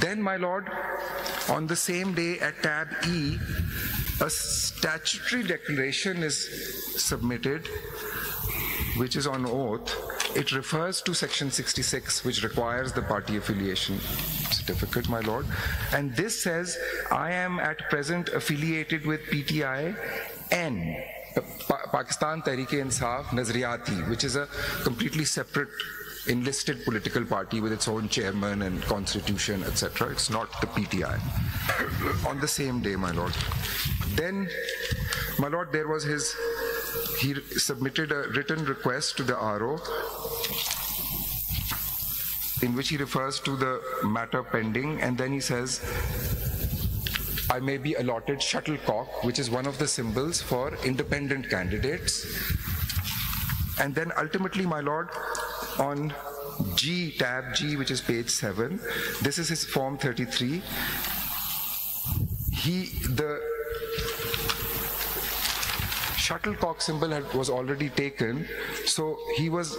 Then, my lord, on the same day at tab E, a statutory declaration is submitted, which is on oath. It refers to section 66, which requires the party affiliation certificate, my lord. And this says, I am at present affiliated with PTI N, Pakistan Tehreek-e-Insaf Nazariyati, which is a completely separate enlisted political party with its own chairman and constitution, etc. It's not the PTI. On the same day, my lord. Then, my lord, there was he submitted a written request to the RO in which he refers to the matter pending, and then he says, I may be allotted shuttlecock, which is one of the symbols for independent candidates. And then ultimately, my lord, on G, tab G, which is page 7, this is his form 33. The shuttlecock symbol was already taken, so he was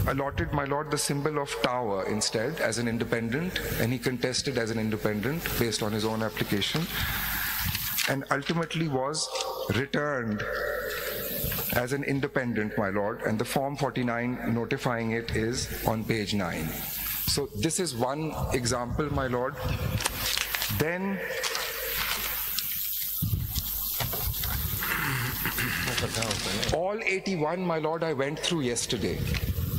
allotted, my lord, the symbol of tower instead as an independent, and he contested as an independent based on his own application, and ultimately was returned as an independent, my lord, and the form 49 notifying it is on page 9. So this is one example, my lord. Then all 81, my lord, I went through yesterday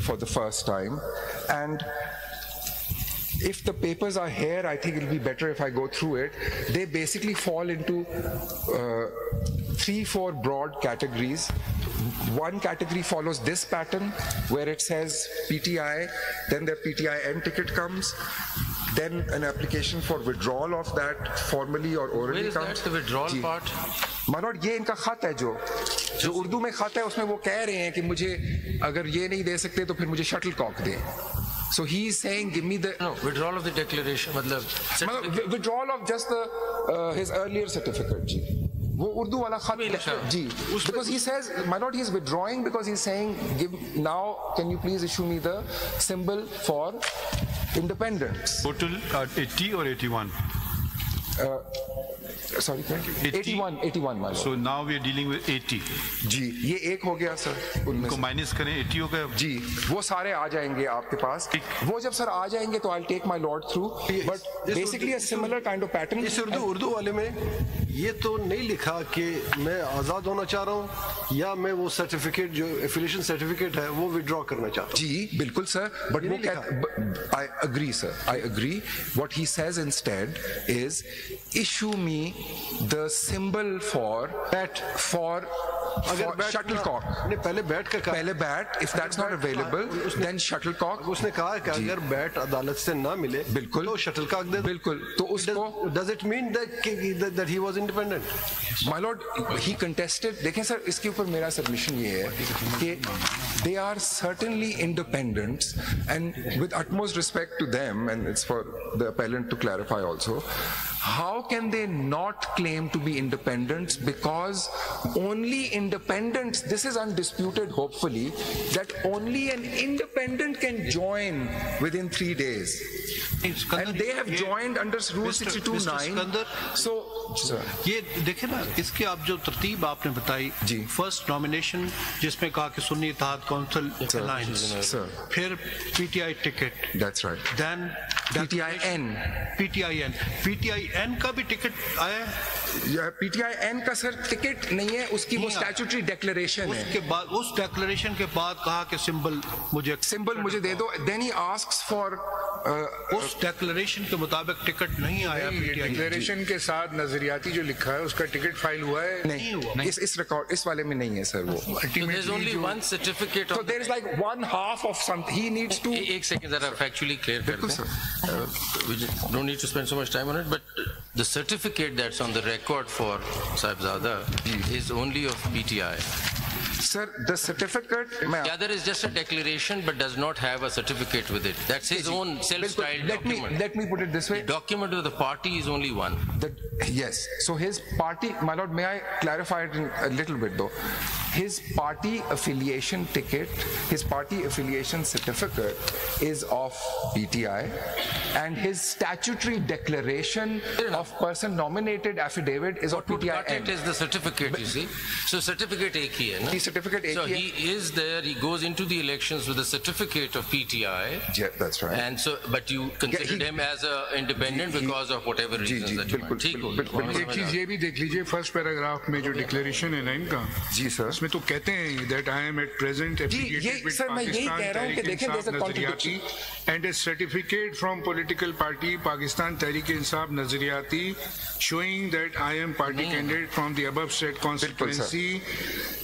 for the first time, and if the papers are here, I think it'll be better if I go through it. They basically fall into 3-4 broad categories. One category follows this pattern where it says PTI, then the PTI-N ticket comes, then an application for withdrawal of that formally or orally comes. Where is that, the withdrawal part? My lord, ये इनका खत है जो उर्दू में खत है, उसमें वो कह रहे हैं कि मुझे अगर ये नहीं दे सकते तो फिर मुझे shuttlecock they. So he is saying, give me the withdrawal of the declaration, withdrawal of just his earlier certificate, जी. वो उर्दू वाला खत जी, because he says, my lord, he is withdrawing because he's saying, now can you please issue me the symbol for independence. Total 80 or 81? Sorry, 81, my lord. So now we are dealing with 80. जी, ये एक हो गया sir. उनको minus करें 80 हो गया. जी, वो सारे आ जाएंगे आपके पास. वो जब सर आ जाएंगे तो I'll take my lord through. But basically a similar kind of pattern. इस उर्दू वाले में ये तो नहीं लिखा कि मैं आज़ाद होना चाह रहा हूँ या मैं वो सर्टिफिकेट जो एफिलिएशन सर्टिफिकेट है वो विड्रॉ करना चाहता हूँ. जी, बिल्कुल सर. But वो I agree, sir. I agree. What he says instead is issue me the symbol for shuttlecock. नहीं, पहले बैट का पहले bat, if that's not available, then shuttlecock. उसने कहा कि अगर बैट अदालत से ना मिले, बिल्कुल, तो shuttlecock दे. बिल्कुल. तो उसको does it mean that he was independent? My lord, he contested. देखें सर, इसके ऊपर मेरा submission ये है कि they are certainly independents, and with utmost respect to them, and it's for the appellant to clarify also, how can they not claim to be independents? Because only independents, this is undisputed hopefully, that only an independent can join within 3 days. And they have joined under Rule 62(9). So, ये देखे ना, इसके आप जो तरतीब आपने बताई, first nomination जिसमें कहा कि सुन्नी इत्तेहाद काउंसिल अलायंस, फिर PTI ticket, that's right, then PTIN का भी टिकट आया है. PTIN का सर टिकट नहीं है, उसकी वो स्टैट्यूटरी डेक्लेरेशन है. उसके बाद उस डेक्लेरेशन के बाद कहा कि सिंबल मुझे दे दो. Then he asks for उस डेक्लेरेशन के मुताबिक टिकट नहीं आया. डेक्लेरेशन के साथ नजरियाती जो लिखा है उसका टिकट फाइल हुआ है? नहीं हुआ. इस रिकॉर्ड इस वाले में नहीं है सर वो. There's only one certificate. So there is like one half of something. He needs to. एक second जरा factually clear कर दें. We don't need to spend so much time on it, but the certificate that's on the record for Sahibzada is only of PTI. Sir, the certificate. The other is just a declaration but does not have a certificate with it. That's his own self-styled document. Let me put it this way. The document of the party is only one. Yes. So his party, my lord, may I clarify it in a little bit though? His party affiliation ticket, his party affiliation certificate is of PTI, and his statutory declaration of person nominated affidavit is of PTI. It is the certificate, you see. So certificate ek hi hai, na? The certificate ek So hi hai. he is there, he goes into the elections with a certificate of PTI. Yeah, that's right. And so, but you considered him as a independent because of whatever reasons that you might. एक चीज ये भी देख लीजिए, first paragraph में जो declaration है ना इनका, जी सर, उसमें तो कहते हैं that I am at present affiliated with Pakistan Tehreek-e-Insaf Nazariyati and a certificate from political party Pakistan Tehreek-e-Insaf Nazariyati showing that I am party candidate from the above said constituency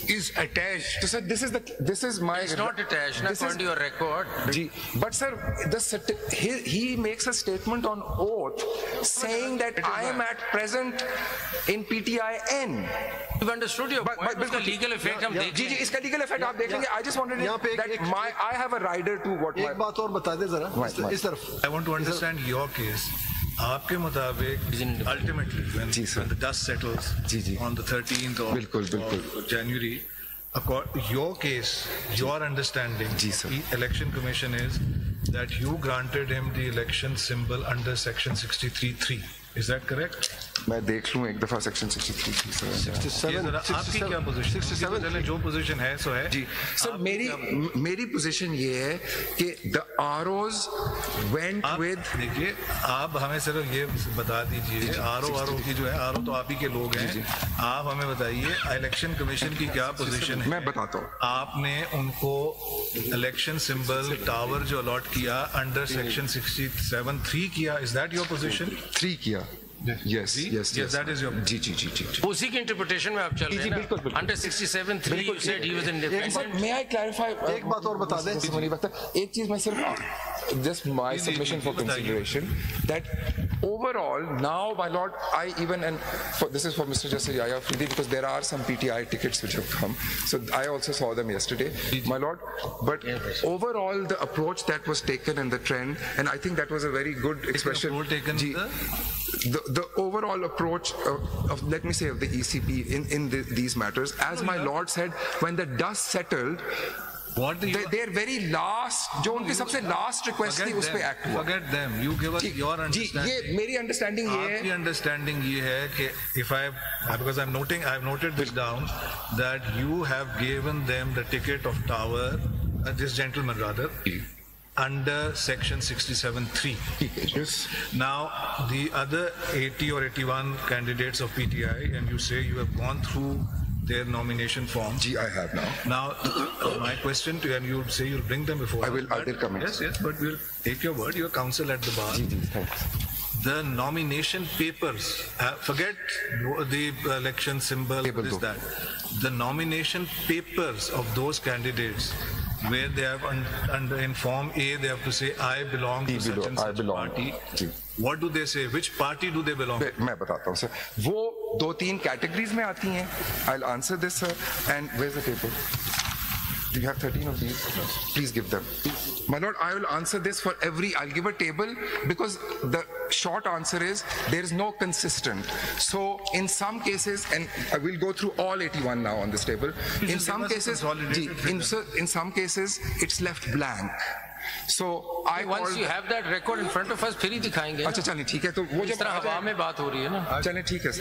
is attached. So sir, this is my. It's not attached, not according to your record. But sir, he makes a statement on oath saying that I am at present in PTIN. You've understood your point. But legal effect हम देख जी इसका legal effect आप देखेंगे. I just wanted that I have a rider to what. एक बात और बता दे जरा इस तरफ. I want to understand your case. आपके मुताबिक ultimately when the dust settles on the 13th of January, your case, your understanding, the election commission is that you granted him the election symbol under section 63(3). Is that correct? मैं देख लूँ एक दफा section 63 sir. आपकी क्या position? 67 जो position है सो है जी सर. मेरी पोजीशन ये है कि the ROs went with. देखिए आप हमें सिर्फ ये बता दीजिए RO की जो है RO तो आप ही के लोग हैं. आप हमें बताइए इलेक्शन कमीशन की क्या पोजीशन है. मैं बताता हूँ. आपने उनको इलेक्शन सिंबल टावर जो अलॉट किया अंडर सेक्शन 67(3) किया. Is that your position? 3 किया. Yes, that is your. जी. उसी की इंटरप्रिटेशन में आप चल रहे हैं ना. Under 67(3) you said he was independent. May I clarify? एक बात और बता दें. एक चीज मैं सिर्फ just my submission for consideration that overall now my lord I even and this is for Mr. Jasir Yahya Afridi because there are some PTI tickets which have come, so I also saw them yesterday, my lord. But overall the approach that was taken and the trend, and I think that was a very good expression. The overall approach of let me say of the ECP in these matters, as my lord said, when the dust settled, their very last जो उनकी सबसे last request थी उस पे act हुआ. Forget them. You give us your understanding. ये मेरी understanding ये है. आपकी understanding ये है कि because I've noted this down that you have given them the ticket of tower, this gentleman rather, under section 67(3). Yes. Now the other 80 or 81 candidates of PTI, and you say you have gone through their nomination forms. I have now. Now, my question to you, and you say you'll bring them before. I will come in. Yes, but we'll take your word. Your counsel at the bar. Thanks. The nomination papers, forget the election symbol, that. The nomination papers of those candidates, where they have in form A, they have to say, I belong to such and such party. What do they say? Which party do they belong to? मैं बताता हूँ sir. वो 2-3 categories में आती हैं. I'll answer this, sir. And where's the paper? Do you have 13 of these? Please give them. My lord, I will answer this for every. I'll give a table because the short answer is there is no consistent. So in some cases, and I will go through all 81 now on this table. In some cases, in some cases, it's left blank. So once you have that record in front of us, फिर ही दिखाएंगे. अच्छा चलिए ठीक है तो वो इस तरह हवा में बात हो रही है ना. चलिए ठीक है.